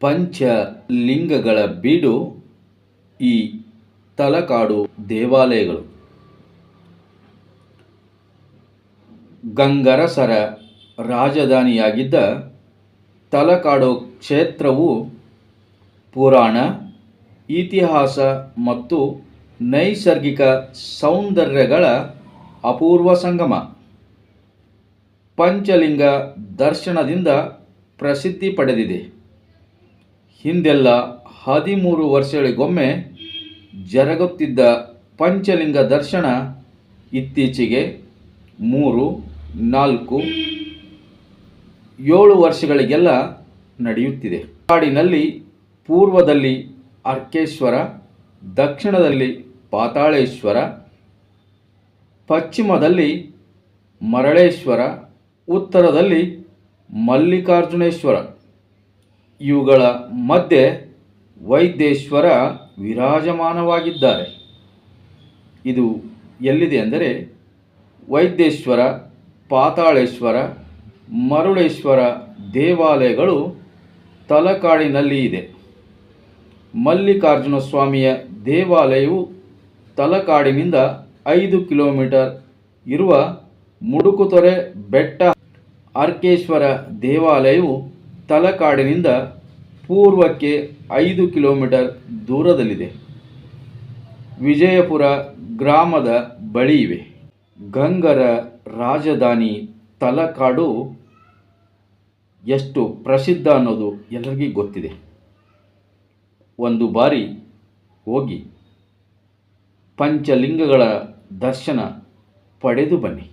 ಪಂಚಲಿಂಗಗಳ ಬೀಡು ಈ ತಲಕಾಡು ದೇವಾಲಯಗಳು. ಗಂಗರಸರ ರಾಜಧಾನಿಯಾಗಿದ್ದ ತಲಕಾಡು ಕ್ಷೇತ್ರವು ಪುರಾಣ, ಇತಿಹಾಸ ಮತ್ತು ನೈಸರ್ಗಿಕ ಸೌಂದರ್ಯಗಳ ಅಪೂರ್ವ ಸಂಗಮ. ಪಂಚಲಿಂಗ ದರ್ಶನದಿಂದ ಪ್ರಸಿದ್ಧಿ ಪಡೆದಿದೆ. ಹಿಂದೆಲ್ಲ 13 ವರ್ಷಗಳಿಗೊಮ್ಮೆ ಜರುಗುತ್ತಿದ್ದ ಪಂಚಲಿಂಗ ದರ್ಶನ ಇತ್ತೀಚೆಗೆ 3, 4, 7 ವರ್ಷಗಳಿಗೆಲ್ಲ ನಡೆಯುತ್ತಿದೆ. ಕಾಡಿನಲ್ಲಿ ಪೂರ್ವದಲ್ಲಿ ಅರ್ಕೇಶ್ವರ, ದಕ್ಷಿಣದಲ್ಲಿ ಪಾತಾಳೇಶ್ವರ, ಪಶ್ಚಿಮದಲ್ಲಿ ಮರಳೇಶ್ವರ, ಉತ್ತರದಲ್ಲಿ ಮಲ್ಲಿಕಾರ್ಜುನೇಶ್ವರ, ಇವುಗಳ ಮಧ್ಯೆ ವೈದೇಶ್ವರ ವಿರಾಜಮಾನವಾಗಿದ್ದಾರೆ. ಇದು ಎಲ್ಲಿದೆ ಅಂದರೆ ವೈದೇಶ್ವರ, ಪಾತಾಳೇಶ್ವರ, ಮರುಳೇಶ್ವರ ದೇವಾಲಯಗಳು ತಲಕಾಡಿನಲ್ಲಿ ಇದೆ. ಮಲ್ಲಿಕಾರ್ಜುನ ಸ್ವಾಮಿಯ ದೇವಾಲಯವು ತಲಕಾಡಿನಿಂದ 5 ಕಿಲೋಮೀಟರ್ ಇರುವ ಮುಡುಕುತೊರೆ ಬೆಟ್ಟ. ಅರ್ಕೇಶ್ವರ ದೇವಾಲಯವು ತಲಕಾಡಿನಿಂದ ಪೂರ್ವಕ್ಕೆ 5 ಕಿಲೋಮೀಟರ್ ದೂರದಲ್ಲಿದೆ. ವಿಜಯಪುರ ಗ್ರಾಮದ ಬಳಿ ಇವೆ. ಗಂಗರ ರಾಜಧಾನಿ ತಲಕಾಡು ಎಷ್ಟು ಪ್ರಸಿದ್ಧ ಅನ್ನೋದು ಎಲ್ಲರಿಗೂ ಗೊತ್ತಿದೆ. ಒಂದು ಬಾರಿ ಹೋಗಿ ಪಂಚಲಿಂಗಗಳ ದರ್ಶನ ಪಡೆದು ಬನ್ನಿ.